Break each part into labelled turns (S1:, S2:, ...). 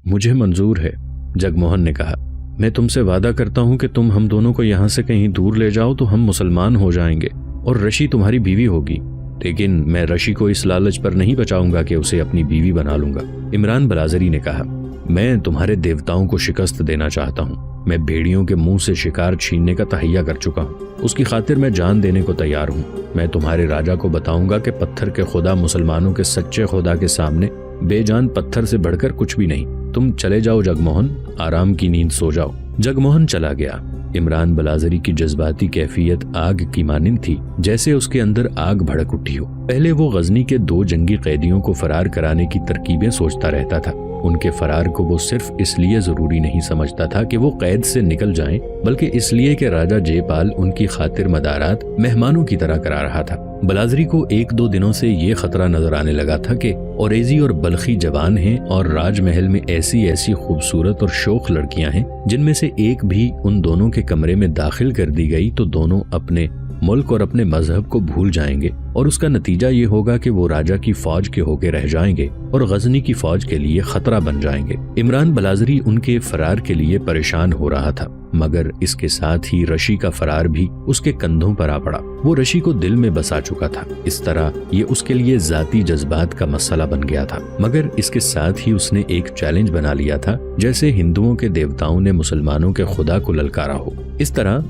S1: مجھے منظور ہے، جگموہن نے کہا۔ میں تم سے وعدہ کرتا ہوں کہ تم ہم دونوں کو یہاں سے کہیں دور لے جاؤ تو ہم مسلمان ہو جائیں گے اور رشی تمہاری بیوی ہوگی، لیکن میں رشی کو اس لالچ پر نہیں بچاؤں گا کہ اسے اپنی بیوی بنا لوں گا۔ عمران بلازری نے کہا، میں تمہارے دیوتاؤں کو شکست دینا چاہتا ہوں۔ میں بھیڑیوں کے منہ سے شکار چھیننے کا تہیہ کر چکا ہوں، اس کی خاطر میں جان دینے کو تیار ہوں۔ میں تمہارے راجا کو بتاؤں گا کہ پتھر کے خدا مسلمانوں کے سچے خدا کے سامنے بے جان پتھر سے بڑھ کر کچھ بھی نہیں۔ تم چلے جاؤ جگموہن، آرام کی نیند سو جاؤ۔ جگموہن چلا گیا۔ عمران بلازری کی جذباتی کیفیت آگ کی مانند تھی، جیسے اس کے اندر آگ بھڑک اٹھی ہو۔ پہلے وہ غزنی کے 2 جنگی قیدیوں کو فرار کرانے کی ترکیبیں سوچتا رہتا تھا۔ ان کے فرار کو وہ صرف اس لیے ضروری نہیں سمجھتا تھا کہ وہ قید سے نکل جائیں، بلکہ اس لیے کہ راجا جے پال ان کی خاطر مدارات مہمانوں کی طرح کرا رہا تھا۔ بلازری کو 1-2 دنوں سے یہ خطرہ نظر آنے لگا تھا کہ اوریزی اور بلخی جوان ہیں اور راج محل میں ایسی خوبصورت اور شوخ لڑکیاں ہیں جن میں سے ایک بھی ان دونوں کے کمرے میں داخل کر دی گئی تو دونوں اپنے ملک اور اپنے مذہب کو بھول جائیں گے، اور اس کا نتیجہ یہ ہوگا کہ وہ راجا کی فوج کے ہو کے رہ جائیں گے اور غزنی کی فوج کے لیے خطرہ بن جائیں گے۔ عمران بلازری ان کے فرار کے لیے پریشان ہو رہا تھا، مگر اس کے ساتھ ہی رشی کا فرار بھی اس کے کندھوں پر آ پڑا۔ وہ رشی کو دل میں بسا چکا تھا، اس طرح یہ اس کے لیے ذاتی جذبات کا مسئلہ بن گیا تھا، مگر اس کے ساتھ ہی اس نے ایک چیلنج بنا لیا تھا، جیسے ہندوؤں کے دیوتاؤں نے مسلمانوں کے خدا کو للکارا ہو، اس طرح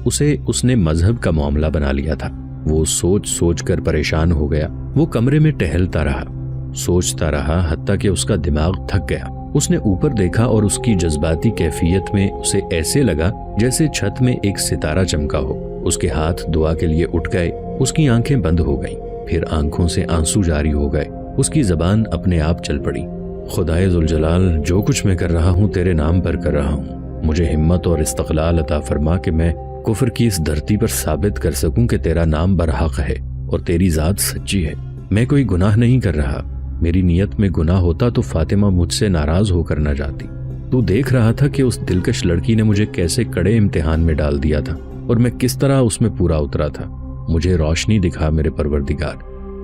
S1: اس نے مذہب کا معاملہ بنا لیا تھا۔ وہ سوچ کر پریشان ہو گیا۔ وہ کمرے میں ٹہلتا رہا، سوچتا رہا، حتیٰ کہ اس کا دماغ تھک گیا۔ اس نے اوپر دیکھا اور اس کی جذباتی کیفیت میں اسے ایسے لگا جیسے چھت میں ایک ستارہ چمکا ہو۔ اس کے ہاتھ دعا کے لیے اٹھ گئے، اس کی آنکھیں بند ہو گئیں، پھر آنکھوں سے آنسو جاری ہو گئے، اس کی زبان اپنے آپ چل پڑی۔ خدائے ذوالجلال، جو کچھ میں کر رہا ہوں تیرے نام پر کر رہا ہوں، مجھے ہمت اور استقلال عطا فرما کہ میں کفر کی اس دھرتی پر ثابت کر سکوں کہ تیرا نام برحق ہے اور تیری ذات سچی ہے۔ میں کوئی گناہ نہیں کر رہا، میری نیت میں گناہ ہوتا تو فاطمہ مجھ سے ناراض ہو کر نہ جاتی۔ تو دیکھ رہا تھا کہ اس دلکش لڑکی نے مجھے کیسے کڑے امتحان میں ڈال دیا تھا اور میں کس طرح اس میں پورا اترا تھا۔ مجھے روشنی دکھا میرے پروردگار،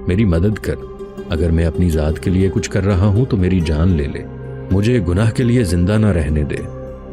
S1: میری مدد کر۔ اگر میں اپنی ذات کے لیے کچھ کر رہا ہوں تو میری جان لے لے، مجھے گناہ کے لیے زندہ نہ رہنے دے،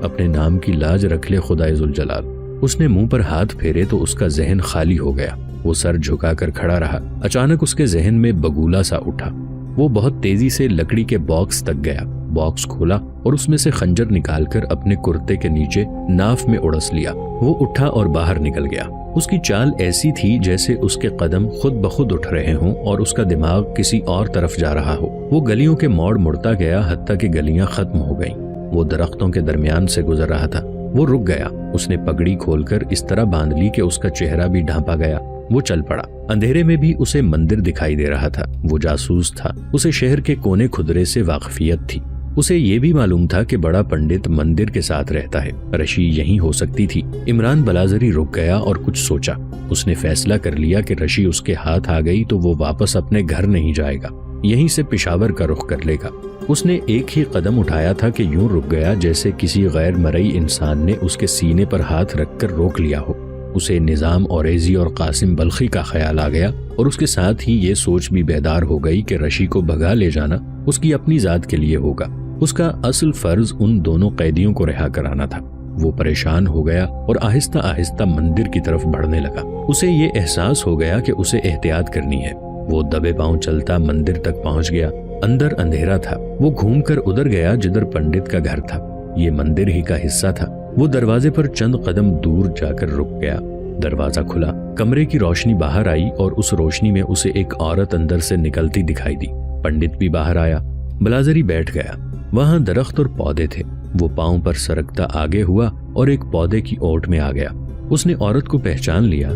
S1: اپنے نام کی لاج رکھ لے خدائے ذوالجلال۔ اس نے منہ پر ہاتھ پھیرے تو اس کا ذہن خالی ہو گیا۔ وہ سر جھکا کر کھڑا رہا۔ اچانک اس کے ذہن میں بگولا سا اٹھا۔ وہ بہت تیزی سے لکڑی کے باکس تک گیا، باکس کھولا اور اس میں سے خنجر نکال کر اپنے کرتے کے نیچے ناف میں اڑس لیا۔ وہ اٹھا اور باہر نکل گیا۔ اس کی چال ایسی تھی جیسے اس کے قدم خود بخود اٹھ رہے ہوں اور اس کا دماغ کسی اور طرف جا رہا ہو۔ وہ گلیوں کے موڑ مڑتا گیا حتیٰ کہ گلیاں ختم ہو گئیں۔ وہ درختوں کے درمیان سے گزر رہا تھا۔ وہ رک گیا۔ اس نے پگڑی کھول کر اس طرح باندھ لی کہ اس کا چہرہ بھی ڈھانپا گیا۔ وہ چل پڑا۔ اندھیرے میں بھی اسے مندر دکھائی دے رہا تھا۔ وہ جاسوس تھا، اسے شہر کے کونے کھدرے سے واقفیت تھی۔ اسے یہ بھی معلوم تھا کہ بڑا پنڈت مندر کے ساتھ رہتا ہے، رشی یہیں ہو سکتی تھی۔ عمران بلازری رک گیا اور کچھ سوچا۔ اس نے فیصلہ کر لیا کہ رشی اس کے ہاتھ آ گئی تو وہ واپس اپنے گھر نہیں جائے گا، یہیں سے پشاور کا رخ کر لے گا۔ اس نے ایک ہی قدم اٹھایا تھا کہ یوں رک گیا جیسے کسی غیر مرئی انسان نے اس کے سینے پر ہاتھ رکھ کر روک لیا ہو۔ اسے نظام اوریزی اور قاسم بلخی کا خیال آ گیا اور اس کے ساتھ ہی یہ سوچ بھی بیدار ہو گئی کہ رشی کو بھگا لے جانا اس کی اپنی ذات کے لیے ہوگا۔ اس کا اصل فرض ان دونوں قیدیوں کو رہا کرانا تھا۔ وہ پریشان ہو گیا اور آہستہ آہستہ مندر کی طرف بڑھنے لگا۔ اسے یہ احساس ہو گیا کہ اسے احتیاط کرنی ہے۔ وہ دبے پاؤں چلتا مندر تک پہنچ گیا۔ اندر اندھیرا تھا۔ وہ گھوم کر ادھر گیا جدھر پنڈت کا گھر تھا۔ یہ مندر ہی کا حصہ تھا۔ وہ دروازے پر چند قدم دور جا کر رک گیا۔ دروازہ کھلا، کمرے کی روشنی باہر آئی اور اس روشنی میں اسے ایک عورت اندر سے نکلتی دکھائی دی۔ پنڈت بھی باہر آیا۔ بلازری بیٹھ گیا۔ وہاں درخت اور پودے تھے۔ وہ پاؤں پر سرکتا آگے ہوا اور ایک پودے کی اوٹ میں آ گیا۔ اس نے عورت کو پہچان لیا۔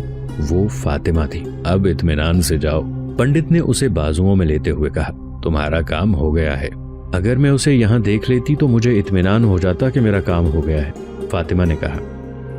S1: وہ فاطمہ تھی۔ اب اطمینان سے جاؤ، پنڈت نے اسے بازوؤں میں لیتے ہوئے کہا۔ تمہارا کام ہو گیا ہے۔ اگر میں اسے یہاں دیکھ لیتی تو مجھے اطمینان ہو جاتا کہ میرا کام ہو گیا ہے، فاطمہ نے کہا۔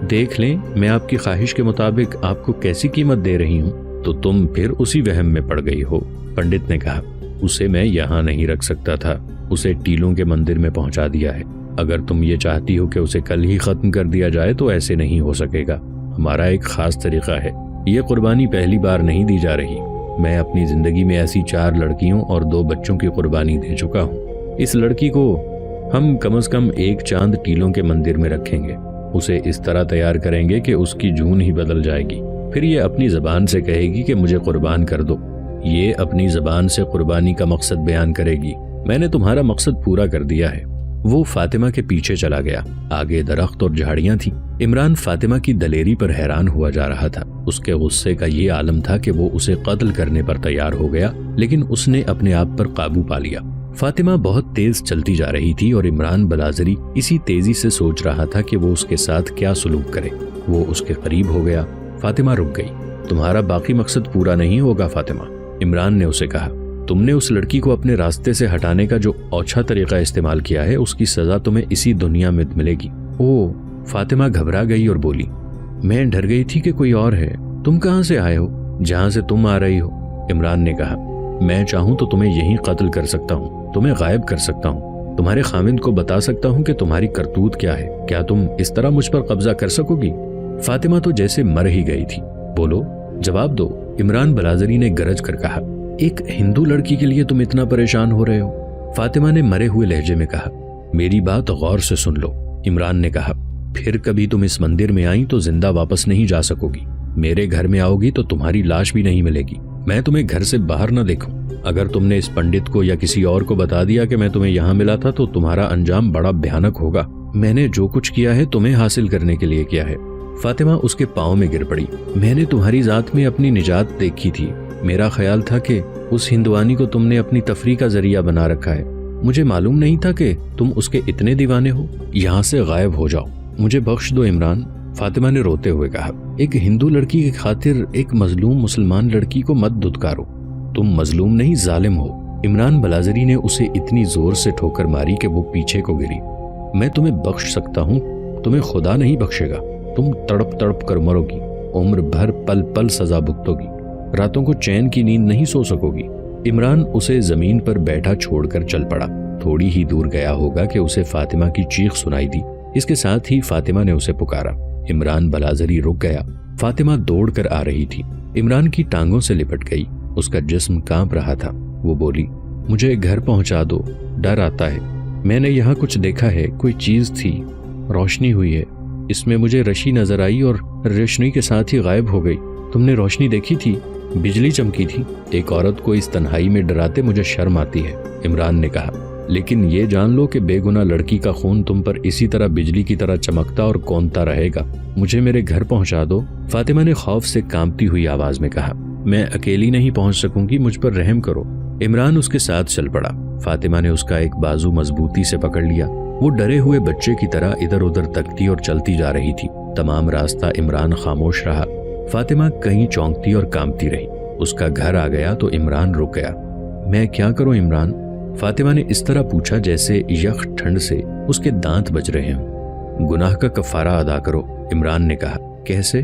S1: دیکھ لیں، میں آپ کی خواہش کے مطابق آپ کو کیسی قیمت دے رہی ہوں تو تم پھر اسی وہم میں پڑ گئی ہو، پنڈت نے کہا۔ اسے میں یہاں نہیں رکھ سکتا تھا، اسے ٹیلوں کے مندر میں پہنچا دیا ہے۔ اگر تم یہ چاہتی ہو کہ اسے کل ہی ختم کر دیا جائے تو ایسے نہیں ہو سکے گا۔ ہمارا ایک خاص طریقہ ہے۔ یہ قربانی پہلی بار نہیں دی جا رہی۔ میں اپنی زندگی میں ایسی 4 لڑکیوں اور 2 بچوں کی قربانی دے چکا ہوں۔ اس لڑکی کو ہم کم از کم ایک چاند ٹیلوں کے مندر میں رکھیں گے، اسے اس طرح تیار کریں گے کہ اس کی جون ہی بدل جائے گی، پھر یہ اپنی زبان سے کہے گی کہ مجھے قربان کر دو، یہ اپنی زبان سے قربانی کا مقصد بیان کرے گی، میں نے تمہارا مقصد پورا کر دیا ہے۔ وہ فاطمہ کے پیچھے چلا گیا، آگے درخت اور جھاڑیاں تھیں۔ عمران فاطمہ کی دلیری پر حیران ہوا جا رہا تھا، اس کے غصے کا یہ عالم تھا کہ وہ اسے قتل کرنے پر تیار ہو گیا، لیکن اس نے اپنے آپ پر قابو پا لیا۔ فاطمہ بہت تیز چلتی جا رہی تھی اور عمران بلازری اسی تیزی سے سوچ رہا تھا کہ وہ اس کے ساتھ کیا سلوک کرے۔ وہ اس کے قریب ہو گیا۔ فاطمہ رک گئی۔ تمہارا باقی مقصد پورا نہیں ہوگا فاطمہ، عمران نے اسے کہا۔ تم نے اس لڑکی کو اپنے راستے سے ہٹانے کا جو اوچھا طریقہ استعمال کیا ہے، اس کی سزا تمہیں اسی دنیا میں ملے گی۔ فاطمہ گھبرا گئی اور بولی، میں ڈر گئی تھی کہ کوئی اور ہے۔ تم کہاں سے آئے ہو؟ جہاں سے تم آ رہی ہو، عمران نے کہا۔ میں چاہوں تو تمہیں یہیں قتل کر سکتا ہوں، تمہیں غائب کر سکتا ہوں، تمہارے خاوند کو بتا سکتا ہوں کہ تمہاری کرتوت کیا ہے۔ کیا تم اس طرح مجھ پر قبضہ کر سکو گی؟ فاطمہ تو جیسے مر ہی گئی تھی۔ بولو، جواب دو، عمران بلازری نے گرج کر کہا۔ ایک ہندو لڑکی کے لیے تم اتنا پریشان ہو رہے ہو؟ فاطمہ نے مرے ہوئے لہجے میں کہا۔ میری بات غور سے سن لو، عمران نے کہا۔ پھر کبھی تم اس مندر میں آئیں تو زندہ واپس نہیں جا سکو گی، میرے گھر میں آؤ گی تو تمہاری لاش بھی نہیں ملے گی، میں تمہیں گھر سے باہر نہ دیکھوں۔ اگر تم نے اس پنڈت کو یا کسی اور کو بتا دیا کہ میں تمہیں یہاں ملا تھا تو تمہارا انجام بڑا بھیانک ہوگا۔ میں نے جو کچھ کیا ہے تمہیں حاصل کرنے کے لیے کیا ہے۔ فاطمہ اس کے پاؤں میں گر پڑی۔ میں نے تمہاری ذات میں اپنی نجات دیکھی تھی، میرا خیال تھا کہ اس ہندوانی کو تم نے اپنی تفریح کا ذریعہ بنا رکھا ہے، مجھے معلوم نہیں تھا کہ تم اس کے اتنے دیوانے ہو۔ یہاں سے غائب ہو جاؤ، مجھے بخش دو عمران، فاطمہ نے روتے ہوئے کہا۔ ایک ہندو لڑکی کی خاطر ایک مظلوم مسلمان لڑکی کو مت دھتکارو، تم مظلوم نہیں ظالم ہو۔ عمران بلازری نے اسے اتنی زور سے ٹھوکر ماری کہ وہ پیچھے کو گری۔ میں تمہیں بخش سکتا ہوں، تمہیں خدا نہیں بخشے گا، تم تڑپ تڑپ کر مرو گی، عمر بھر پل پل سزا بھگتو گی، راتوں کو چین کی نیند نہیں سو سکو گی۔ عمران اسے زمین پر بیٹھا چھوڑ کر چل پڑا۔ تھوڑی ہی دور گیا ہوگا کہ اسے فاطمہ کی چیخ سنائی دی، اس کے ساتھ ہی فاطمہ نے اسے پکارا۔ عمران بلازری رک گیا۔ فاطمہ دوڑ کر آ رہی تھی، عمران کی ٹانگوں سے لپٹ گئی، اس کا جسم کانپ رہا تھا۔ وہ بولی، مجھے گھر پہنچا دو، ڈر آتا ہے، میں نے یہاں کچھ دیکھا ہے، کوئی چیز تھی، روشنی ہوئی ہے، اس میں مجھے رشی نظر آئی اور روشنی کے ساتھ ہی غائب ہو گئی۔ تم نے روشنی دیکھی تھی؟ بجلی چمکی تھی۔ ایک عورت کو اس تنہائی میں ڈراتے مجھے شرم آتی ہے، عمران نے کہا، لیکن یہ جان لو کہ بے گناہ لڑکی کا خون تم پر اسی طرح بجلی کی طرح چمکتا اور کونتا رہے گا۔ مجھے میرے گھر پہنچا دو، فاطمہ نے خوف سے کانپتی ہوئی آواز میں کہا۔ میں اکیلی نہیں پہنچ سکوں گی، مجھ پر رحم کرو۔ عمران اس کے ساتھ چل پڑا۔ فاطمہ نے اس کا ایک بازو مضبوطی سے پکڑ لیا۔ وہ ڈرے ہوئے بچے کی طرح ادھر ادھر تکتی اور چلتی جا رہی تھی۔ تمام راستہ عمران خاموش رہا۔ فاطمہ کہیں چونکتی اور کانپتی رہی۔ اس کا گھر آ گیا تو عمران رک گیا۔ میں کیا کروں عمران؟ فاطمہ نے اس طرح پوچھا جیسے یخ ٹھنڈ سے اس کے دانت بج رہے ہوں۔ گناہ کا کفارہ ادا کرو، عمران نے کہا۔ کیسے؟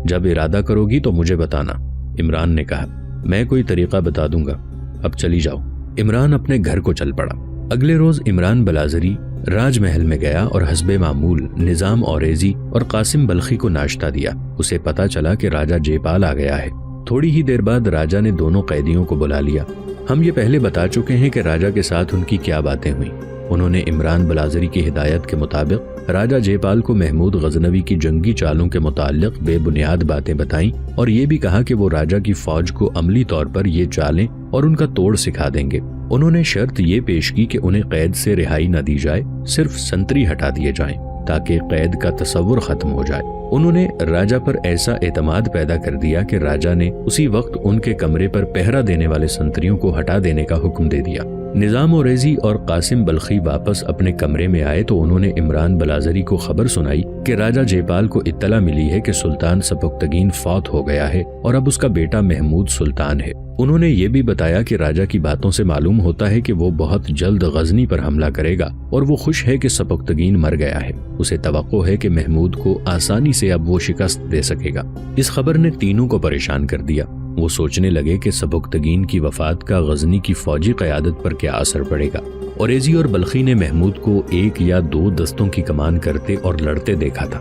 S1: جب ارادہ کرو گی تو مجھے بتانا، عمران نے کہا۔ میں کوئی طریقہ بتا دوں گا، اب چلی جاؤ۔ عمران اپنے گھر کو چل پڑا۔ اگلے روز عمران بلازری راج محل میں گیا اور حسب معمول نظام اوریزی اور قاسم بلخی کو ناشتہ دیا۔ اسے پتا چلا کہ راجہ جے پال آ گیا ہے۔ تھوڑی ہی دیر بعد راجہ نے دونوں قیدیوں کو بلا لیا۔ ہم یہ پہلے بتا چکے ہیں کہ راجہ کے ساتھ ان کی کیا باتیں ہوئیں۔ انہوں نے عمران بلازری کی ہدایت کے مطابق راجہ جے پال کو محمود غزنوی کی جنگی چالوں کے متعلق بے بنیاد باتیں بتائیں اور یہ بھی کہا کہ وہ راجہ کی فوج کو عملی طور پر یہ چالیں اور ان کا توڑ سکھا دیں گے۔ انہوں نے شرط یہ پیش کی کہ انہیں قید سے رہائی نہ دی جائے، صرف سنتری ہٹا دیے جائیں تاکہ قید کا تصور ختم ہو جائے۔ انہوں نے راجہ پر ایسا اعتماد پیدا کر دیا کہ راجہ نے اسی وقت ان کے کمرے پر پہرا دینے والے سنتریوں کو ہٹا دینے کا حکم دے دیا۔ نظام اوریزی اور قاسم بلخی واپس اپنے کمرے میں آئے تو انہوں نے عمران بلازری کو خبر سنائی کہ راجہ جے پال کو اطلاع ملی ہے کہ سلطان سبکتگین فوت ہو گیا ہے اور اب اس کا بیٹا محمود سلطان ہے۔ انہوں نے یہ بھی بتایا کہ راجہ کی باتوں سے معلوم ہوتا ہے کہ وہ بہت جلد غزنی پر حملہ کرے گا اور وہ خوش ہے کہ سبکتگین مر گیا ہے۔ اسے توقع ہے کہ محمود کو آسانی سے اب وہ شکست دے سکے گا۔ اس خبر نے تینوں کو پریشان کر دیا۔ وہ سوچنے لگے کہ سبکتگین کی وفات کا غزنی کی فوجی قیادت پر کیا اثر پڑے گا۔ اوریزی اور بلخی نے محمود کو 1 یا 2 دستوں کی کمان کرتے اور لڑتے دیکھا تھا۔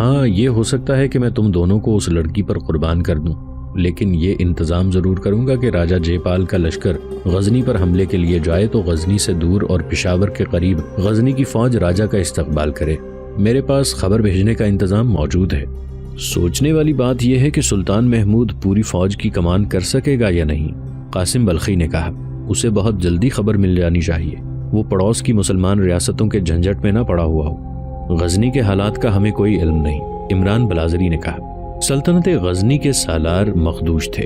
S1: ہاں یہ ہو سکتا ہے کہ میں تم دونوں کو اس لڑکی پر قربان کر دوں، لیکن یہ انتظام ضرور کروں گا کہ راجہ جے پال کا لشکر غزنی پر حملے کے لیے جائے تو غزنی سے دور اور پشاور کے قریب غزنی کی فوج راجہ کا استقبال کرے۔ میرے پاس خبر بھیجنے کا انتظام موجود ہے۔ سوچنے والی بات یہ ہے کہ سلطان محمود پوری فوج کی کمان کر سکے گا یا نہیں، قاسم بلخی نے کہا۔ اسے بہت جلدی خبر مل جانی چاہیے، وہ پڑوس کی مسلمان ریاستوں کے جھنجٹ میں نہ پڑا ہوا ہو۔ غزنی کے حالات کا ہمیں کوئی علم نہیں، عمران بلازری نے کہا۔ سلطنت غزنی کے سالار مخدوش تھے۔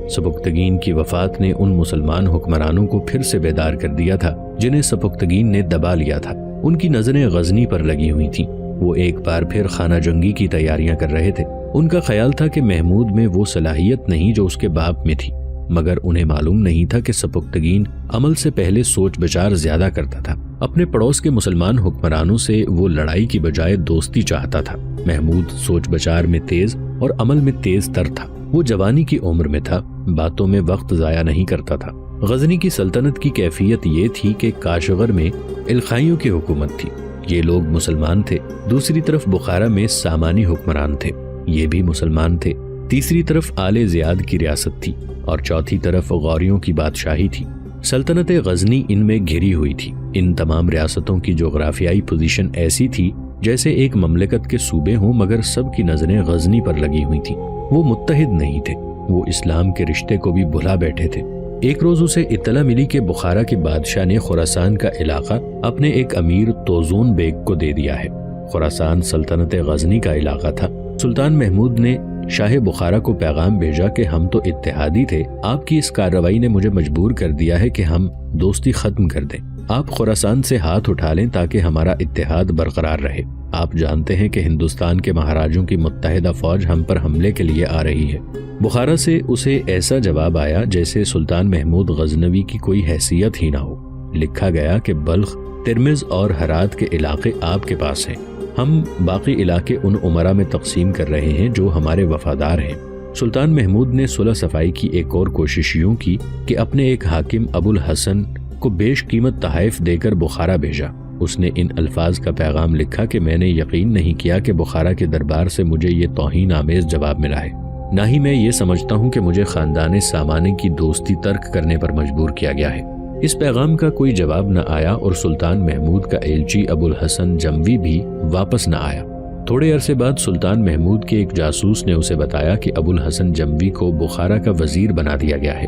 S1: سبکتگین کی وفات نے ان مسلمان حکمرانوں کو پھر سے بیدار کر دیا تھا جنہیں سبکتگین نے دبا لیا تھا۔ ان کی نظریں غزنی پر لگی ہوئی تھیں۔ وہ ایک بار پھر خانہ جنگی کی تیاریاں کر رہے تھے۔ ان کا خیال تھا کہ محمود میں وہ صلاحیت نہیں جو اس کے باپ میں تھی، مگر انہیں معلوم نہیں تھا کہ سبکتگین عمل سے پہلے سوچ بچار زیادہ کرتا تھا۔ اپنے پڑوس کے مسلمان حکمرانوں سے وہ لڑائی کی بجائے دوستی چاہتا تھا۔ محمود سوچ بچار میں تیز اور عمل میں تیز تر تھا۔ وہ جوانی کی عمر میں تھا، باتوں میں وقت ضائع نہیں کرتا تھا۔ غزنی کی سلطنت کی کیفیت یہ تھی کہ کاشغر میں الخائیوں کی حکومت تھی، یہ لوگ مسلمان تھے۔ دوسری طرف بخارا میں سامانی حکمران تھے، یہ بھی مسلمان تھے۔ تیسری طرف آل زیاد کی ریاست تھی اور چوتھی طرف غوریوں کی بادشاہی تھی۔ سلطنت غزنی ان میں گھری ہوئی تھی۔ ان تمام ریاستوں کی جغرافیائی پوزیشن ایسی تھی جیسے ایک مملکت کے صوبے ہوں، مگر سب کی نظریں غزنی پر لگی ہوئی تھیں۔ وہ متحد نہیں تھے، وہ اسلام کے رشتے کو بھی بھلا بیٹھے تھے۔ ایک روز اسے اطلاع ملی کہ بخارا کے بادشاہ نے خراسان کا علاقہ اپنے ایک امیر توزون بیگ کو دے دیا ہے۔ خراسان سلطنت غزنی کا علاقہ تھا۔ سلطان محمود نے شاہ بخارا کو پیغام بھیجا کہ ہم تو اتحادی تھے، آپ کی اس کارروائی نے مجھے مجبور کر دیا ہے کہ ہم دوستی ختم کر دیں۔ آپ خراسان سے ہاتھ اٹھا لیں تاکہ ہمارا اتحاد برقرار رہے۔ آپ جانتے ہیں کہ ہندوستان کے مہاراجوں کی متحدہ فوج ہم پر حملے کے لیے آ رہی ہے۔ بخارا سے اسے ایسا جواب آیا جیسے سلطان محمود غزنوی کی کوئی حیثیت ہی نہ ہو۔ لکھا گیا کہ بلخ، ترمز اور ہرات کے علاقے آپ کے پاس ہیں، ہم باقی علاقے ان عمرا میں تقسیم کر رہے ہیں جو ہمارے وفادار ہیں۔ سلطان محمود نے صلح صفائی کی ایک اور کوشش یوں کی کہ اپنے ایک حاکم ابو الحسن کو بیش قیمت تحائف دے کر بخارا بھیجا۔ اس نے ان الفاظ کا پیغام لکھا کہ میں نے یقین نہیں کیا کہ بخارا کے دربار سے مجھے یہ توہین آمیز جواب ملا ہے، نہ ہی میں یہ سمجھتا ہوں کہ مجھے خاندان سامانی کی دوستی ترک کرنے پر مجبور کیا گیا ہے۔ اس پیغام کا کوئی جواب نہ آیا اور سلطان محمود کا ایلچی ابو الحسن جموی بھی واپس نہ آیا۔ تھوڑے عرصے بعد سلطان محمود کے ایک جاسوس نے اسے بتایا کہ ابو الحسن جموی کو بخارا کا وزیر بنا دیا گیا ہے۔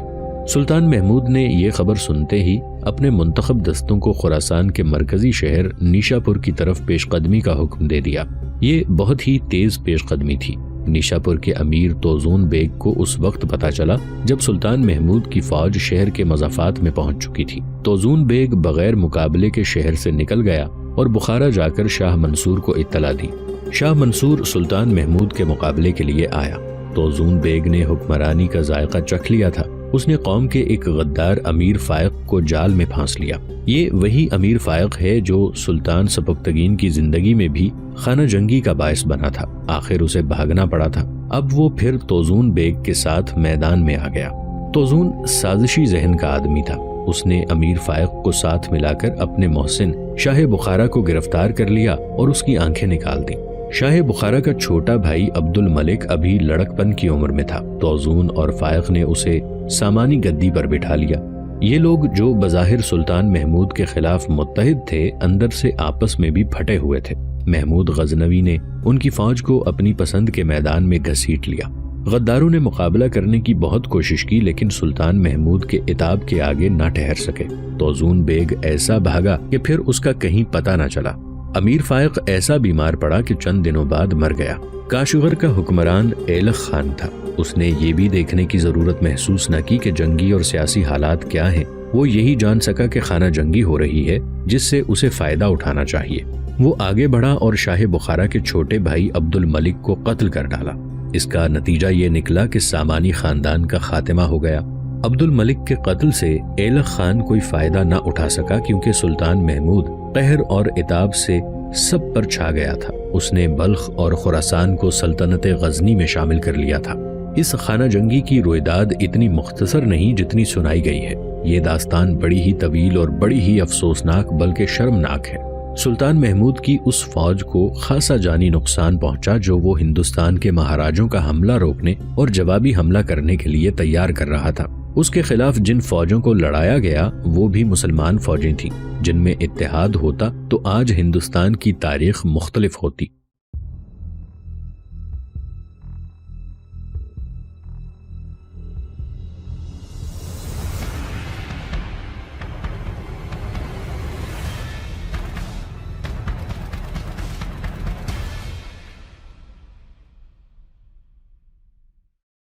S1: سلطان محمود نے یہ خبر سنتے ہی اپنے منتخب دستوں کو خراسان کے مرکزی شہر نیشا پور کی طرف پیش قدمی کا حکم دے دیا۔ یہ بہت ہی تیز پیش قدمی تھی۔ نیشا پور کے امیر توزون بیگ کو اس وقت پتا چلا جب سلطان محمود کی فوج شہر کے مضافات میں پہنچ چکی تھی۔ توزون بیگ بغیر مقابلے کے شہر سے نکل گیا اور بخارا جا کر شاہ منصور کو اطلاع دی۔ شاہ منصور سلطان محمود کے مقابلے کے لیے آیا۔ توزون بیگ نے حکمرانی کا ذائقہ چکھ لیا تھا۔ اس نے قوم کے ایک غدار امیر فائق کو جال میں پھانس لیا۔ یہ وہی امیر فائق ہے جو سلطان سبکتگین کی زندگی میں بھی خانہ جنگی کا باعث بنا تھا۔ آخر اسے بھاگنا پڑا تھا۔ اب وہ پھر توزون بیگ کے ساتھ میدان میں آ گیا۔ توزون سازشی ذہن کا آدمی تھا۔ اس نے امیر فائق کو ساتھ ملا کر اپنے محسن شاہ بخارا کو گرفتار کر لیا اور اس کی آنکھیں نکال دیں۔ شاہ بخارا کا چھوٹا بھائی عبد الملک ابھی لڑک پن کی عمر میں تھا۔ توزون اور فائق نے اسے سامانی گدی پر بٹھا لیا۔ یہ لوگ جو بظاہر سلطان محمود کے خلاف متحد تھے، اندر سے آپس میں بھی پھٹے ہوئے تھے۔ محمود غزنوی نے ان کی فوج کو اپنی پسند کے میدان میں گھسیٹ لیا۔ غداروں نے مقابلہ کرنے کی بہت کوشش کی، لیکن سلطان محمود کے عتاب کے آگے نہ ٹھہر سکے۔ توزون بیگ ایسا بھاگا کہ پھر اس کا کہیں پتہ نہ چلا۔ امیر فائق ایسا بیمار پڑا کہ چند دنوں بعد مر گیا۔ کاشغر کا حکمران ایلخ خان تھا۔ اس نے یہ بھی دیکھنے کی ضرورت محسوس نہ کی کہ جنگی اور سیاسی حالات کیا ہیں۔ وہ یہی جان سکا کہ خانہ جنگی ہو رہی ہے جس سے اسے فائدہ اٹھانا چاہیے۔ وہ آگے بڑھا اور شاہ بخارا کے چھوٹے بھائی عبد الملک کو قتل کر ڈالا۔ اس کا نتیجہ یہ نکلا کہ سامانی خاندان کا خاتمہ ہو گیا۔ عبد الملک کے قتل سے ایلخ خان کوئی فائدہ نہ اٹھا سکا کیونکہ سلطان محمود قہر اور عتاب سے سب پر چھا گیا تھا۔ اس نے بلخ اور خراسان کو سلطنت غزنی میں شامل کر لیا تھا۔ اس خانہ جنگی کی رویداد اتنی مختصر نہیں جتنی سنائی گئی ہے۔ یہ داستان بڑی ہی طویل اور بڑی ہی افسوسناک بلکہ شرمناک ہے۔ سلطان محمود کی اس فوج کو خاصا جانی نقصان پہنچا جو وہ ہندوستان کے مہاراجوں کا حملہ روکنے اور جوابی حملہ کرنے کے لیے تیار کر رہا تھا۔ اس کے خلاف جن فوجوں کو لڑایا گیا وہ بھی مسلمان فوجیں تھیں، جن میں اتحاد ہوتا تو آج ہندوستان کی تاریخ مختلف ہوتی۔